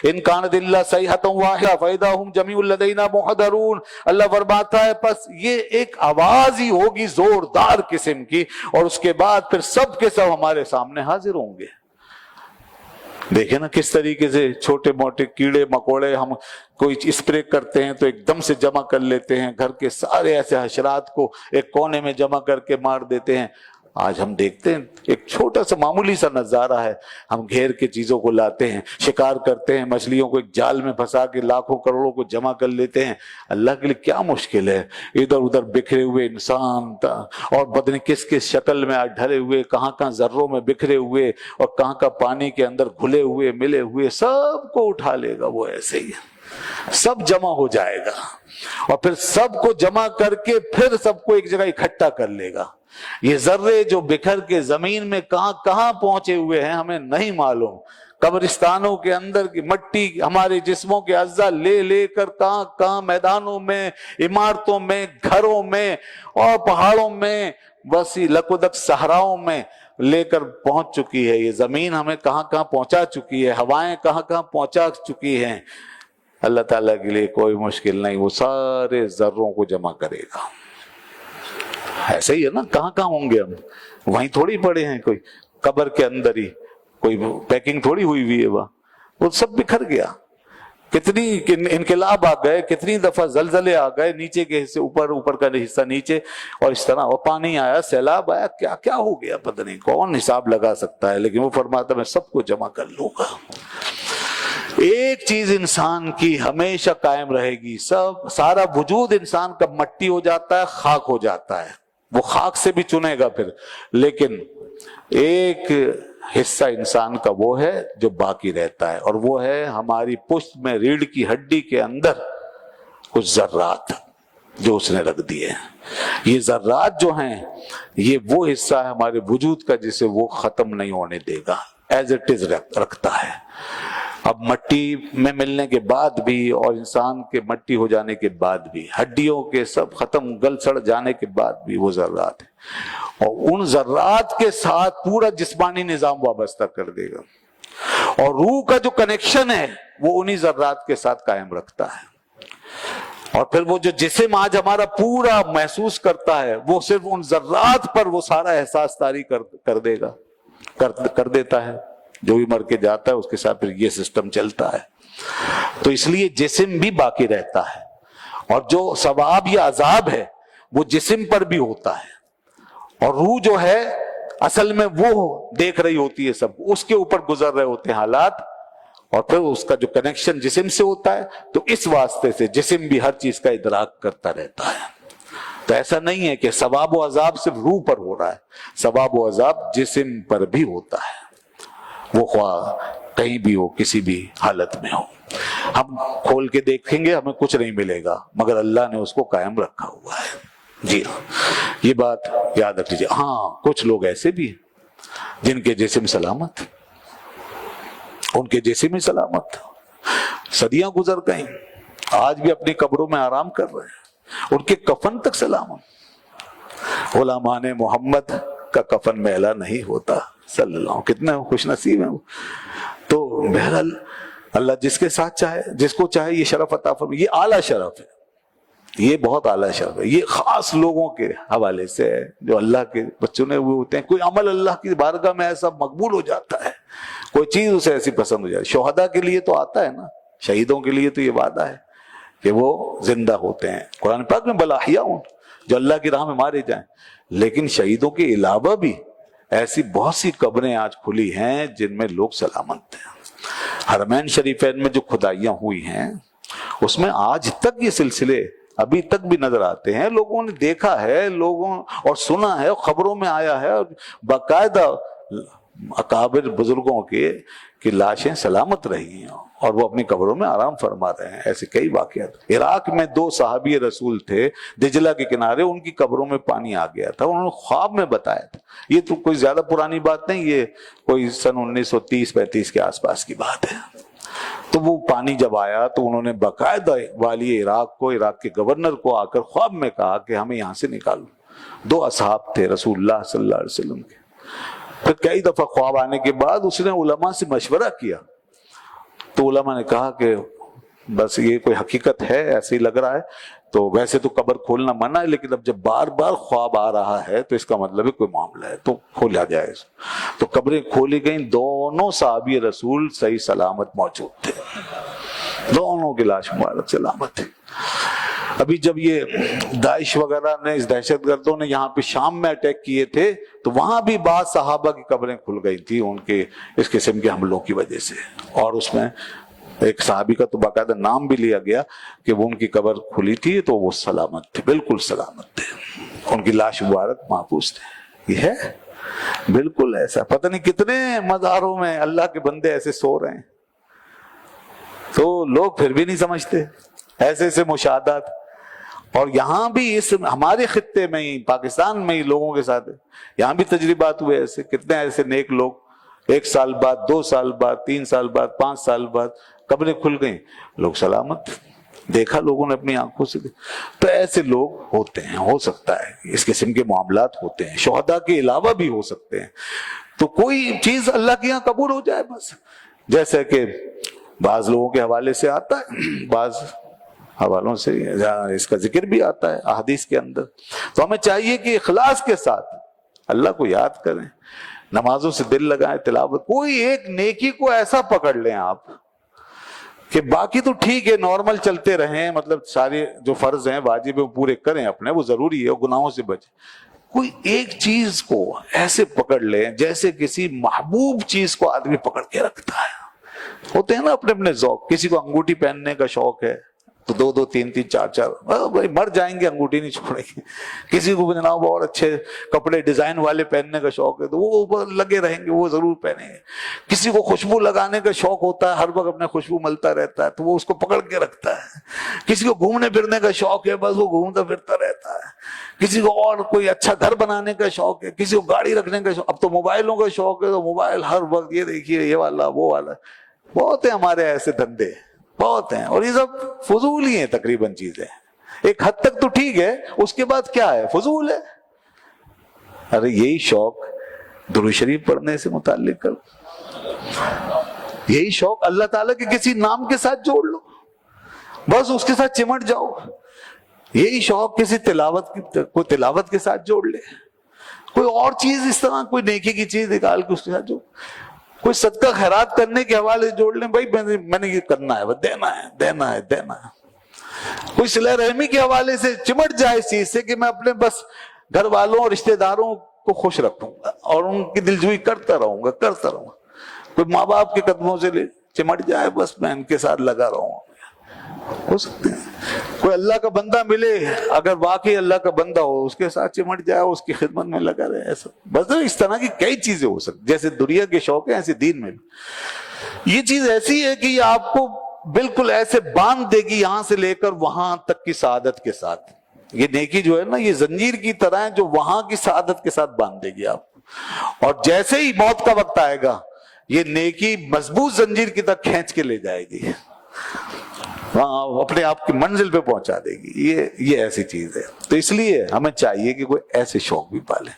ان کانت الا صیحۃ واحدہ فاذا هم جمیع لدینا محضرون. اللہ فرماتا ہے بس یہ ایک آواز ہی ہوگی زوردار قسم کی، اور اس کے بعد پھر سب کے سب ہمارے سامنے حاضر ہوں گے. دیکھیں نا کس طریقے سے چھوٹے موٹے کیڑے مکوڑے ہم کوئی اسپرے کرتے ہیں تو ایک دم سے جمع کر لیتے ہیں، گھر کے سارے ایسے حشرات کو ایک کونے میں جمع کر کے مار دیتے ہیں. آج ہم دیکھتے ہیں ایک چھوٹا سا معمولی سا نظارہ ہے، ہم گھیر کے چیزوں کو لاتے ہیں، شکار کرتے ہیں، مچھلیوں کو ایک جال میں پھنسا کے لاکھوں کروڑوں کو جمع کر لیتے ہیں. اللہ کے لیے کیا مشکل ہے؟ ادھر ادھر بکھرے ہوئے انسان اور بدن کس کس شکل میں ڈھلے ہوئے، کہاں کہاں ذروں میں بکھرے ہوئے اور کہاں کہاں پانی کے اندر گھلے ہوئے ملے ہوئے، سب کو اٹھا لے گا وہ ایسے ہی، سب جمع ہو جائے گا اور پھر سب کو جمع کر کے پھر سب کو ایک جگہ اکٹھا کر لے گا. یہ ذرے جو بکھر کے زمین میں کہاں کہاں پہنچے ہوئے ہیں ہمیں نہیں معلوم. قبرستانوں کے اندر کی مٹی ہمارے جسموں کے اعضاء لے لے کر کہاں کہاں میدانوں میں، عمارتوں میں، گھروں میں اور پہاڑوں میں، وسیع لکودک صحراؤں میں لے کر پہنچ چکی ہے. یہ زمین ہمیں کہاں کہاں پہنچا چکی ہے، ہوائیں کہاں کہاں پہنچا چکی ہیں. اللہ تعالیٰ کے لیے کوئی مشکل نہیں، وہ سارے ذروں کو جمع کرے گا. ایسے ہی ہے نا، کہاں کہاں ہوں گے ہم؟ وہیں تھوڑی پڑے ہیں، کوئی قبر کے اندر ہی کوئی پیکنگ تھوڑی ہوئی ہوئی ہے، وہ سب بکھر گیا. کتنی انقلاب آ گئے، کتنی دفعہ زلزلے آ گئے، نیچے کے حصے اوپر، اوپر کا حصہ نیچے، اور اس طرح. اور پانی آیا، سیلاب آیا، کیا کیا ہو گیا پتہ نہیں، کون حساب لگا سکتا ہے. لیکن وہ فرماتا میں سب کو جمع کر لوں گا. ایک چیز انسان کی ہمیشہ قائم رہے گی، سارا وجود انسان کا مٹی ہو جاتا ہے، خاک ہو جاتا ہے، وہ خاک سے بھی چنے گا پھر، لیکن ایک حصہ انسان کا وہ ہے جو باقی رہتا ہے، اور وہ ہے ہماری پشت میں ریڑھ کی ہڈی کے اندر کچھ ذرات جو اس نے رکھ دیے ہیں. یہ ذرات جو ہیں یہ وہ حصہ ہے ہمارے وجود کا جسے وہ ختم نہیں ہونے دے گا، ایز اٹ از رکھتا ہے. اب مٹی میں ملنے کے بعد بھی اور انسان کے مٹی ہو جانے کے بعد بھی، ہڈیوں کے سب ختم گل سڑ جانے کے بعد بھی وہ ذرات ہیں، اور ان ذرات کے ساتھ پورا جسمانی نظام وابستہ کر دے گا، اور روح کا جو کنیکشن ہے وہ انہی ذرات کے ساتھ قائم رکھتا ہے. اور پھر وہ جو جسم آج ہمارا پورا محسوس کرتا ہے وہ صرف ان ذرات پر وہ سارا احساس طاری کر دے گا، کر دیتا ہے. جو بھی مر کے جاتا ہے اس کے ساتھ پھر یہ سسٹم چلتا ہے. تو اس لیے جسم بھی باقی رہتا ہے، اور جو ثواب یا عذاب ہے وہ جسم پر بھی ہوتا ہے، اور روح جو ہے اصل میں وہ دیکھ رہی ہوتی ہے، سب اس کے اوپر گزر رہے ہوتے ہیں حالات، اور پھر اس کا جو کنیکشن جسم سے ہوتا ہے، تو اس واسطے سے جسم بھی ہر چیز کا ادراک کرتا رہتا ہے. تو ایسا نہیں ہے کہ ثواب و عذاب صرف روح پر ہو رہا ہے، ثواب و عذاب جسم پر بھی ہوتا ہے، وہ خواہ کہیں بھی ہو، کسی بھی حالت میں ہو. ہم کھول کے دیکھیں گے ہمیں کچھ نہیں ملے گا، مگر اللہ نے اس کو قائم رکھا ہوا ہے. جی ہاں، یہ بات یاد رکھ لیجیے. ہاں، کچھ لوگ ایسے بھی ہیں جن کے جسم سلامت، ان کے جسم ہی سلامت، صدیاں گزر گئیں، آج بھی اپنی قبروں میں آرام کر رہے ہیں، ان کے کفن تک سلامت. غلامان محمد کا کفن میلا نہیں ہوتا صلی اللہ علیہ وسلم. کتنے خوش نصیب ہیں وہ. تو بہرحال اللہ جس کے ساتھ چاہے، جس کو چاہے یہ شرف عطا فرمائے. یہ اعلیٰ شرف ہے، یہ بہت اعلیٰ شرف ہے. یہ خاص لوگوں کے حوالے سے ہے جو اللہ کے چنے ہوئے ہوتے ہیں. کوئی عمل اللہ کی بارگاہ میں ایسا مقبول ہو جاتا ہے، کوئی چیز اسے ایسی پسند ہو جاتی ہے. شہداء کے لیے تو آتا ہے نا، شہیدوں کے لیے تو یہ وعدہ ہے کہ وہ زندہ ہوتے ہیں. قرآن پاک میں بل احیاء جو اللہ کی راہ میں مارے جائیں. لیکن شہیدوں کے علاوہ بھی ایسی بہت سی قبریں آج کھلی ہیں جن میں لوگ سلامت ہیں. حرمین شریفین میں جو کھدائیاں ہوئی ہیں اس میں آج تک یہ سلسلے ابھی تک بھی نظر آتے ہیں. لوگوں نے دیکھا ہے، لوگوں اور سنا ہے، خبروں میں آیا ہے، اور باقاعدہ اکابر بزرگوں کی لاشیں سلامت رہی ہیں اور وہ اپنی قبروں میں آرام فرما رہے ہیں. ایسے کئی واقعات. عراق میں 2 صحابی رسول تھے، دجلہ کے کنارے، ان کی قبروں میں پانی آ گیا تھا. انہوں نے خواب میں بتایا تھا. یہ تو کوئی زیادہ پرانی بات نہیں، یہ کوئی سن 1930-35 کے آس پاس کی بات ہے. تو وہ پانی جب آیا تو انہوں نے باقاعدہ والی عراق کو، عراق کے گورنر کو آ کر خواب میں کہا کہ ہمیں یہاں سے نکالو. 2 اصحاب تھے رسول اللہ صلی اللہ علیہ وسلم کے. پھر کئی دفعہ خواب آنے کے بعد اس نے علماء سے مشورہ کیا تو علماء نے کہا کہ بس یہ کوئی حقیقت ہے، ایسے ہی لگ رہا ہے، تو ویسے تو قبر کھولنا منع ہے، لیکن اب جب بار بار خواب آ رہا ہے تو اس کا مطلب ہے کوئی معاملہ ہے، تو کھولا جائے۔ تو قبریں کھولی گئیں، دونوں صحابی رسول صحیح سلامت موجود تھے، دونوں کی لاش مبارک سلامت تھی۔ ابھی جب یہ داعش وغیرہ نے، اس دہشت گردوں نے یہاں پہ شام میں اٹیک کیے تھے، تو وہاں بھی بعض صحابہ کی قبریں کھل گئی تھی ان کے اس قسم کے حملوں کی وجہ سے، اور اس میں ایک صحابی کا تو باقاعدہ نام بھی لیا گیا کہ وہ ان کی قبر کھلی تھی تو وہ سلامت تھے، بالکل سلامت تھے، ان کی لاش مبارک محفوظ تھے۔ یہ ہے بالکل ایسا، پتہ نہیں کتنے مزاروں میں اللہ کے بندے ایسے سو رہے ہیں، تو لوگ پھر بھی نہیں سمجھتے ایسے ایسے مشاہدات۔ اور یہاں بھی اس ہمارے خطے میں ہی، پاکستان میں ہی لوگوں کے ساتھ یہاں بھی تجربات ہوئے ایسے، کتنے ایسے نیک لوگ 1 سال بعد، 2 سال بعد، 3 سال بعد، 5 سال بعد قبریں کھل گئیں، لوگ سلامت، دیکھا لوگوں نے اپنی آنکھوں سے۔ تو ایسے لوگ ہوتے ہیں، ہو سکتا ہے اس قسم کے معاملات ہوتے ہیں، شہداء کے علاوہ بھی ہو سکتے ہیں۔ تو کوئی چیز اللہ کے یہاں قبول ہو جائے بس، جیسے کہ بعض لوگوں کے حوالے سے آتا ہے، بعض حوالوں سے اس کا ذکر بھی آتا ہے احادیث کے اندر۔ تو ہمیں چاہیے کہ اخلاص کے ساتھ اللہ کو یاد کریں، نمازوں سے دل لگائیں، تلاوت، کوئی ایک نیکی کو ایسا پکڑ لیں آپ کہ باقی تو ٹھیک ہے نارمل چلتے رہیں، مطلب سارے جو فرض ہیں واجب ہیں وہ پورے کریں اپنے، وہ ضروری ہے، اور گناہوں سے بچیں۔ کوئی ایک چیز کو ایسے پکڑ لیں جیسے کسی محبوب چیز کو آدمی پکڑ کے رکھتا ہے۔ ہوتے ہیں نا اپنے اپنے ذوق، کسی کو انگوٹھی پہننے کا شوق ہے تو 2 3 4 بھائی مر جائیں گے انگوٹھی نہیں چھوڑیں گے۔ کسی کو جناب اور اچھے کپڑے ڈیزائن والے پہننے کا شوق ہے تو وہ اوپر لگے رہیں گے، وہ ضرور پہنیں گے۔ کسی کو خوشبو لگانے کا شوق ہوتا ہے، ہر وقت اپنے خوشبو ملتا رہتا ہے تو وہ اس کو پکڑ کے رکھتا ہے۔ کسی کو گھومنے پھرنے کا شوق ہے، بس وہ گھومتا پھرتا رہتا ہے۔ کسی کو اور کوئی اچھا گھر بنانے کا شوق ہے، کسی کو گاڑی رکھنے کا شوق، اب تو موبائلوں کا شوق ہے تو موبائل ہر وقت یہ دیکھیے یہ والا وہ والا۔ بہت ہیں ہمارے ایسے دھندے، بہت ہیں، اور یہ سب فضول ہی ہیں تقریباً چیزیں، ایک حد تک تو ٹھیک ہے، اس کے بعد کیا ہے، فضول ہے۔ ارے یہی شوق درود شریف پڑھنے سے متعلق کرو، یہی شوق اللہ تعالیٰ کے کسی نام کے ساتھ جوڑ لو، بس اس کے ساتھ چمٹ جاؤ۔ یہی شوق کسی کوئی تلاوت کے ساتھ جوڑ لے، کوئی اور چیز اس طرح کوئی نیکی کی چیز نکال کے اس کے ساتھ جوڑ، کوئی صدقہ خیرات کرنے کے حوالے سے جوڑ لیں، بھائی میں نے یہ کرنا ہے، دینا ہے دینا ہے دینا ہے۔ کوئی صلہ رحمی کے حوالے سے چمٹ جائے اس چیز سے کہ میں اپنے بس گھر والوں اور رشتہ داروں کو خوش رکھوں گا اور ان کی دلجوئی کرتا رہوں گا۔ کوئی ماں باپ کے قدموں سے چمٹ جائے، بس میں ان کے ساتھ لگا رہوں گا، ہو سکتے ہیں۔ کوئی اللہ کا بندہ ملے، اگر واقعی اللہ کا بندہ ہو، اس کے ساتھ چمٹ جائے، اس کی خدمت میں لگا رہے، ایسا بس اس طرح کی کئی چیزیں ہو سکتی، جیسے دنیا کے شوق ہیں ایسے دین میں بھی۔ یہ چیز ایسی ہے کہ یہ آپ کو بالکل ایسے باندھ دے گی یہاں سے لے کر وہاں تک کی سعادت کے ساتھ۔ یہ نیکی جو ہے نا، یہ زنجیر کی طرح ہے جو وہاں کی سعادت کے ساتھ باندھ دے گی آپ کو، اور جیسے ہی موت کا وقت آئے گا یہ نیکی مضبوط زنجیر کی طرح کھینچ کے لے جائے گی، وہاں اپنے آپ کی منزل پہ پہنچا دے گی۔ یہ ایسی چیز ہے، تو اس لیے ہمیں چاہیے کہ کوئی ایسے شوق بھی پالے۔